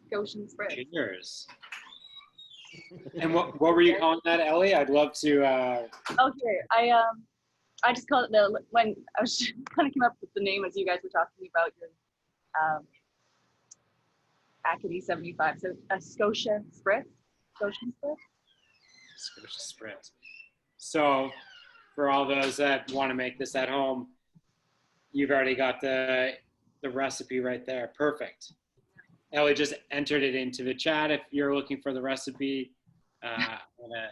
E: Scotian spritz.
A: Cheers. And what were you calling that, Ellie? I'd love to.
E: Oh, here, I just call it when I was kind of came up with the name as you guys were talking about your Acadie 75. So a Scotia spritz, Scotian spritz.
A: Scotia spritz. So, for all those that want to make this at home, you've already got the recipe right there. Perfect. Ellie just entered it into the chat. If you're looking for the recipe, I'm gonna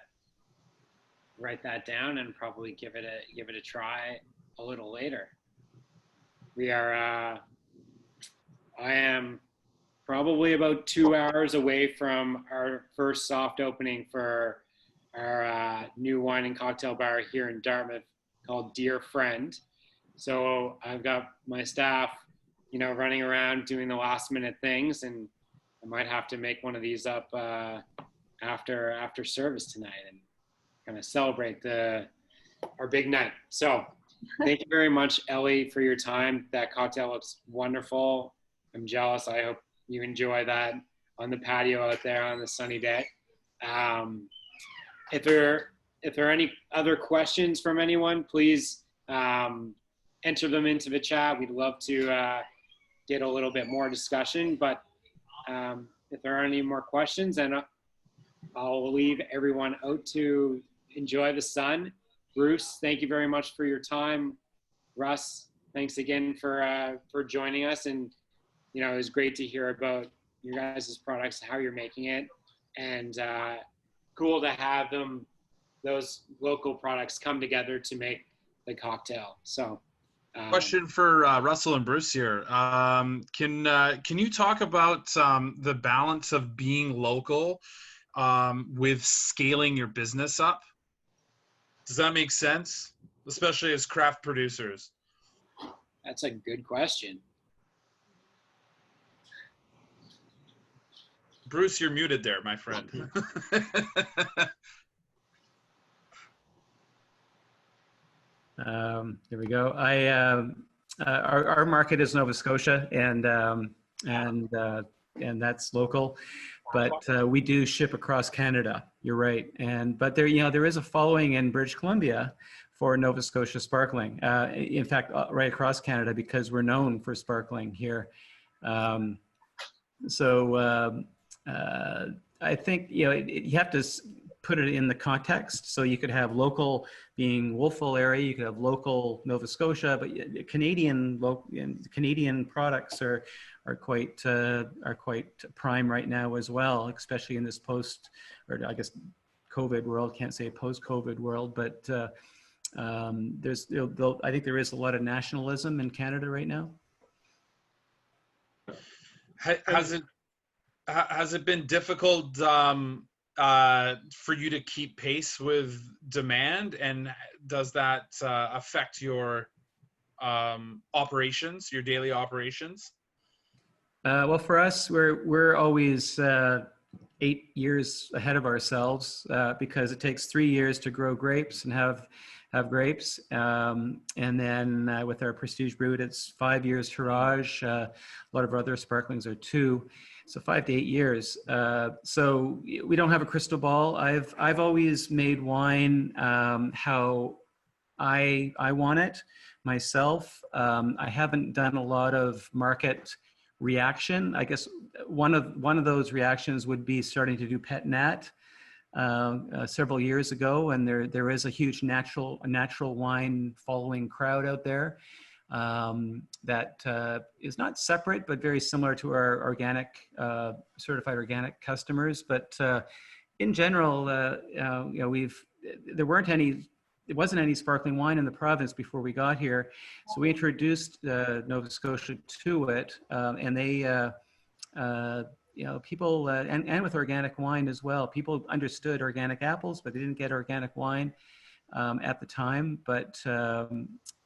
A: write that down and probably give it a try a little later. We are. I am probably about 2 hours away from our first soft opening for our new wine and cocktail bar here in Dartmouth called Dear Friend. So I've got my staff, you know, running around doing the last minute things, and I might have to make one of these up after service tonight and kind of celebrate our big night. So thank you very much, Ellie, for your time. That cocktail looks wonderful. I'm jealous. I hope you enjoy that on the patio out there on the sunny day. If there are any other questions from anyone, please enter them into the chat. We'd love to get a little bit more discussion, but if there are any more questions, then I'll leave everyone out to enjoy the sun. Bruce, thank you very much for your time. Russ, thanks again for joining us. And, you know, it was great to hear about your guys' products, how you're making it, and cool to have those local products come together to make the cocktail. So
C: question for Russell and Bruce here. Can you talk about the balance of being local with scaling your business up? Does that make sense? Especially as craft producers.
A: That's a good question.
C: Bruce, you're muted there, my friend.
B: There we go. Our market is Nova Scotia, and that's local, but we do ship across Canada. You're right, but there is a following in British Columbia for Nova Scotia sparkling. In fact, right across Canada, because we're known for sparkling here. I think you have to put it in the context. So you could have local being Wolfville area, you could have local Nova Scotia, but Canadian products are quite prime right now as well, especially in this post, or I guess COVID world. Can't say post-COVID world, but I think there is a lot of nationalism in Canada right now.
C: Has it been difficult for you to keep pace with demand, and does that affect your operations, your daily operations?
B: Well, for us, we're always 8 years ahead of ourselves because it takes 3 years to grow grapes and have grapes, and then with our Prestige Brut, it's 5 years tirage. A lot of our other sparklings are 2, so 5 to 8 years. So we don't have a crystal ball. I've always made wine how I want it myself. I haven't done a lot of market reaction. I guess one of those reactions would be starting to do pet nat several years ago, and there is a huge natural wine following crowd out there that is not separate but very similar to our organic certified organic customers. But in general, there wasn't any sparkling wine in the province before we got here, so we introduced Nova Scotia to it, and they people, and with organic wine as well, people understood organic apples, but they didn't get organic wine at the time. But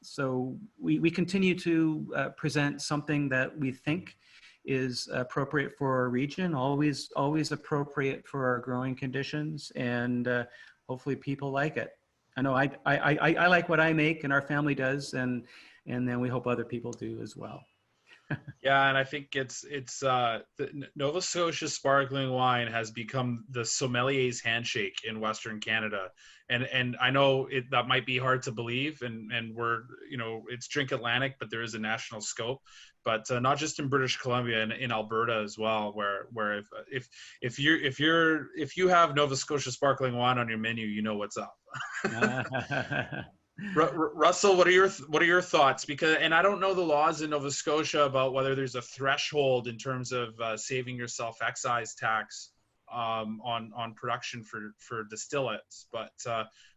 B: so we continue to present something that we think is appropriate for our region, always appropriate for our growing conditions, and hopefully people like it. I know I like what I make, and our family does, and then we hope other people do as well.
C: Yeah, and I think it's the Nova Scotia sparkling wine has become the sommelier's handshake in Western Canada, and I know that might be hard to believe, and we're it's Drink Atlantic, but there is a national scope, but not just in British Columbia and in Alberta as well, where if you have Nova Scotia sparkling wine on your menu, you know what's up. Russell, what are your thoughts? Because, and I don't know the laws in Nova Scotia about whether there's a threshold in terms of saving yourself excise tax on production for distillates. But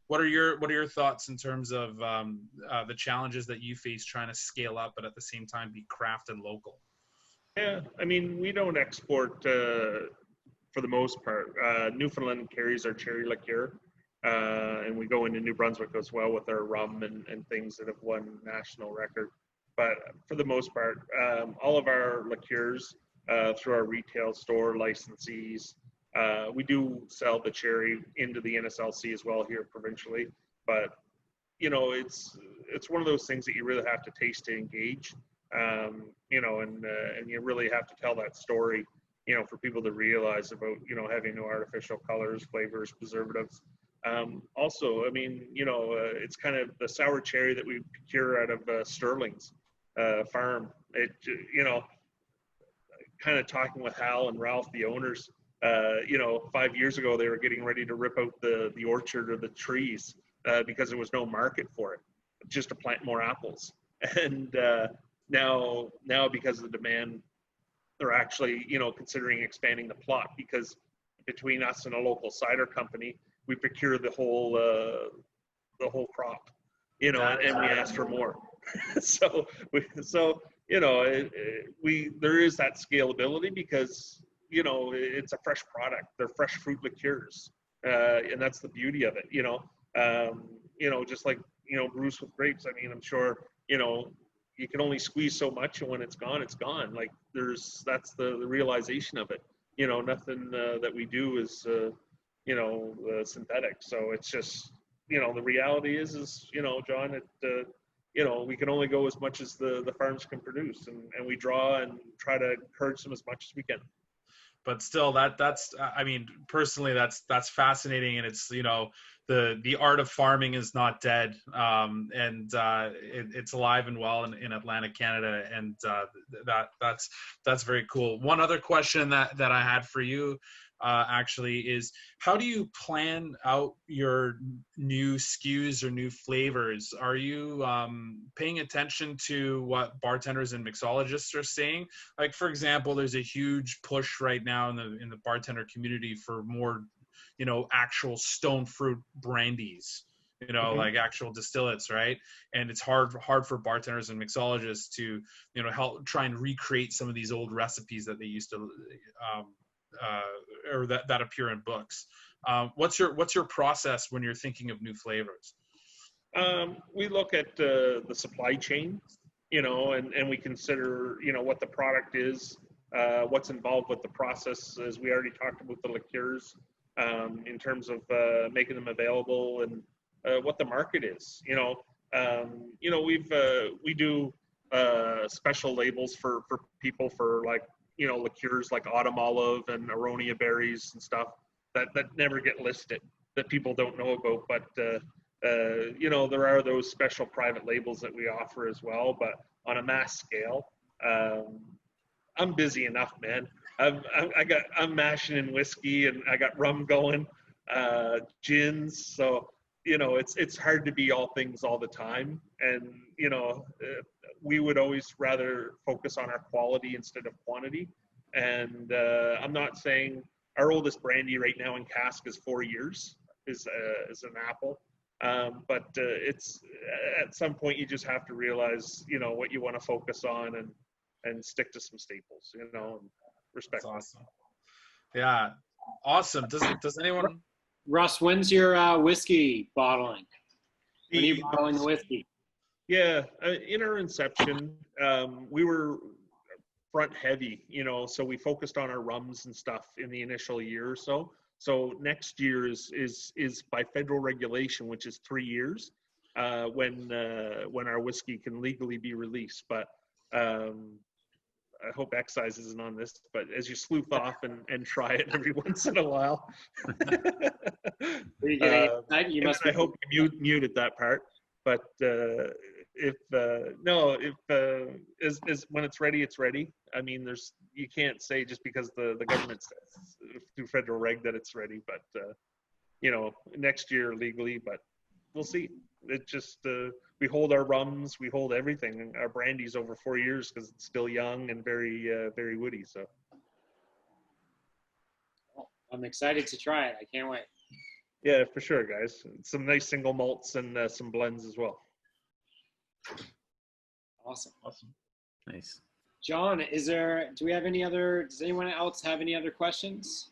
C: what are your thoughts in terms of the challenges that you face trying to scale up, but at the same time be craft and local?
D: Yeah, I mean, we don't export for the most part. Newfoundland carries our cherry liqueur. And we go into New Brunswick as well with our rum and things that have won national record. But for the most part, all of our liqueurs through our retail store licensees, we do sell the cherry into the NSLC as well here provincially. But it's one of those things that you really have to taste to engage. And you really have to tell that story, for people to realize about having no artificial colors, flavors, preservatives. Also, I mean, it's kind of the sour cherry that we procure out of Sterling's farm. It, kind of talking with Hal and Ralph, the owners, 5 years ago, they were getting ready to rip out the orchard or the trees because there was no market for it, just to plant more apples. And now because of the demand, they're actually, considering expanding the plot, because between us and a local cider company, we procure the whole crop, and we ask for more. so there is that scalability because it's a fresh product. They're fresh fruit liqueurs, and that's the beauty of it. Just like Bruce with grapes. I mean, I'm sure you can only squeeze so much, and when it's gone, it's gone. Like that's the realization of it. nothing that we do is synthetic. So it's just, the reality is John, we can only go as much as the farms can produce, and we draw and try to encourage them as much as we can.
C: But still, that's I mean, personally, that's fascinating, and it's the art of farming is not dead, and it's alive and well in Atlantic Canada, and that's very cool. One other question that I had for you actually is, how do you plan out your new SKUs or new flavors? Are you paying attention to what bartenders and mixologists are saying? Like, for example, there's a huge push right now in the bartender community for more actual stone fruit brandies, like actual distillates, right? And it's hard for bartenders and mixologists to help try and recreate some of these old recipes that they used to or that appear in books. What's your process when you're thinking of new flavors?
D: We look at the supply chain, and we consider, what the product is, what's involved with the process, as we already talked about the liqueurs, in terms of making them available, and what the market is. We do special labels for people for, like, liqueurs like autumn olive and aronia berries and stuff that never get listed, that people don't know about. But there are those special private labels that we offer as well. But on a mass scale, I'm busy enough, man. I'm mashing in whiskey, and I got rum going, gins. So it's hard to be all things all the time. And we would always rather focus on our quality instead of quantity. And I'm not saying our oldest brandy right now in cask is 4 years, is an apple. But it's at some point you just have to realize, what you want to focus on, and stick to some staples, and respect.
C: That's awesome. Yeah, awesome. Does anyone?
A: Russ, when's your whiskey bottling? When are you bottling the whiskey?
D: Yeah, in our inception, we were front heavy, so we focused on our rums and stuff in the initial year or so. So next year is by federal regulation, which is 3 years, when our whiskey can legally be released. But I hope excise isn't on this, but as you sleuth off and try it every once in a while. I hope you muted that part. But if when it's ready, it's ready. I mean, you can't say just because the government says through federal reg that it's ready, but next year legally. But we'll see. It just we hold our rums, we hold everything. Our brandy's over 4 years because it's still young and very very woody. So
A: I'm excited to try it. I can't wait.
D: Yeah, for sure, guys. Some nice single malts and some blends as well.
A: Awesome.
B: Nice.
A: John, does anyone else have any other questions?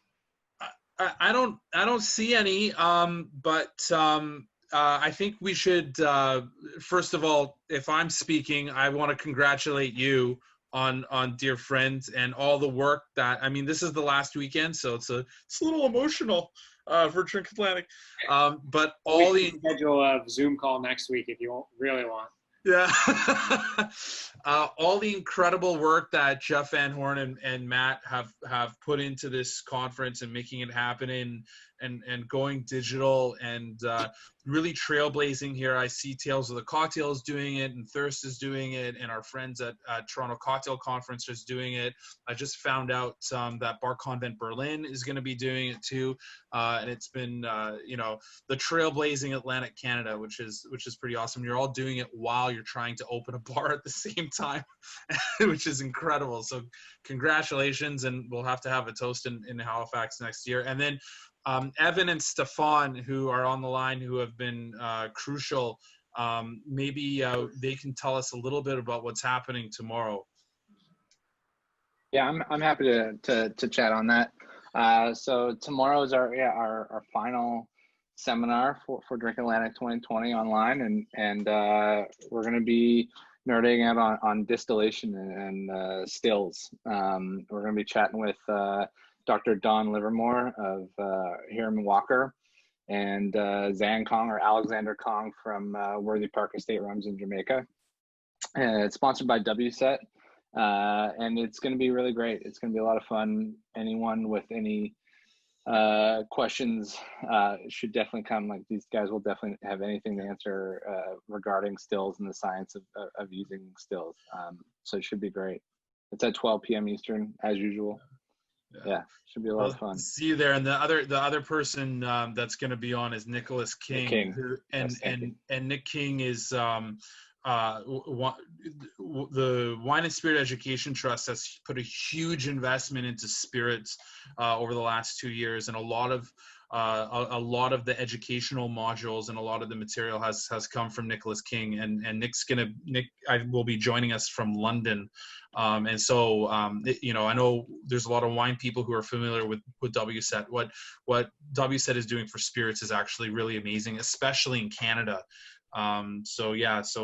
C: I don't see any, but I think we should, first of all, if I'm speaking, I want to congratulate you on Dear Friends and all the work that, I mean, this is the last weekend, so it's a little emotional for Drink Atlantic, but all the
A: schedule a Zoom call next week if you really want.
C: Yeah. All the incredible work that Jeff Van Horne and Matt have put into this conference and making it happen and going digital and really trailblazing here. I see Tales of the Cocktails doing it, and Thirst is doing it, and our friends at Toronto Cocktail Conference is doing it. I just found out that Bar Convent Berlin is going to be doing it too, and it's been the trailblazing Atlantic Canada, which is pretty awesome. You're all doing it while you're trying to open a bar at the same time, which is incredible. So congratulations, and we'll have to have a toast in Halifax next year. And then Evan and Stefan, who are on the line, who have been crucial, maybe they can tell us a little bit about what's happening tomorrow.
F: Yeah, I'm happy to chat on that. So tomorrow is our final seminar for Drink Atlantic 2020 online, and we're going to be nerding out on distillation and stills. We're going to be chatting with Dr. Don Livermore of Hiram Walker, and Zan Kong or Alexander Kong from Worthy Park Estate Rums in Jamaica. It's sponsored by WSET, and it's going to be really great. It's going to be a lot of fun. Anyone with any questions should definitely come. Like, these guys will definitely have anything to answer regarding stills and the science of using stills. So it should be great. It's at 12 p.m. Eastern as usual. Yeah, should be a lot of fun.
C: See you there. And the other person that's going to be on is Nicholas King, and Nick King is the Wine and Spirit Education Trust has put a huge investment into spirits over the last 2 years, and a lot of the educational modules and a lot of the material has come from Nicholas King, and Nick will be joining us from London, and so you know, I know there's a lot of wine people who are familiar with WSET. What WSET is doing for spirits is actually really amazing, especially in Canada. So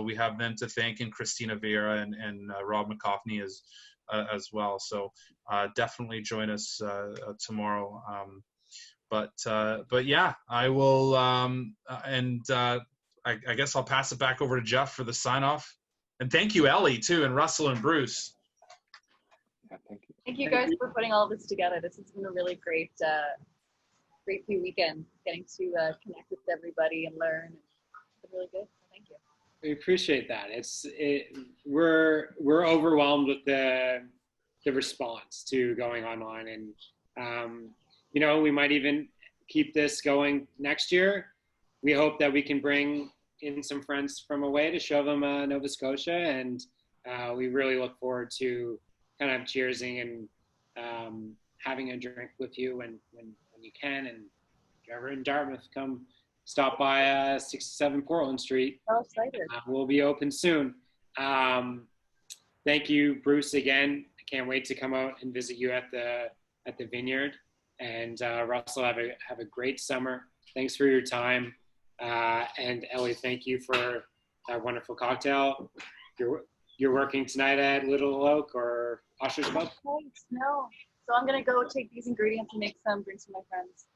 C: we have them to thank, and Christina Vieira and Rob McCoffney as well. So definitely join us tomorrow. But yeah, I will, I guess I'll pass it back over to Jeff for the sign off. And thank you, Ellie, too, and Russell and Bruce.
F: Yeah, thank you.
E: Thank you guys for putting all of this together. This has been a really great few weekends, getting to connect with everybody and learn. It's been really good. So thank you.
A: We appreciate that. We're overwhelmed with the response to going online, and you know, we might even keep this going next year. We hope that we can bring in some friends from away to show them Nova Scotia, and we really look forward to kind of cheersing and having a drink with you when you can. And if you're ever in Dartmouth, come stop by 67 Portland Street.
E: So excited.
A: We'll be open soon. Thank you, Bruce, again. I can't wait to come out and visit you at the Vineyard. And Russell, have a great summer. Thanks for your time. And Ellie, thank you for that wonderful cocktail. You're working tonight at Little Oak or Ostrich Pub?
E: Thanks. No. So I'm gonna go take these ingredients and make some drinks for my friends.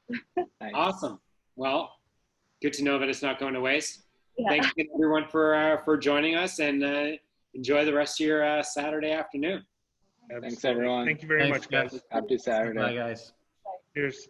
F: Nice.
A: Awesome. Well, good to know that it's not going to waste.
E: Yeah.
A: Thanks again, everyone, for joining us, and enjoy the rest of your Saturday afternoon.
F: Thanks, everyone.
D: Thank you very much, guys.
B: Jeff.
F: Happy Saturday.
B: Bye, guys.
D: Cheers.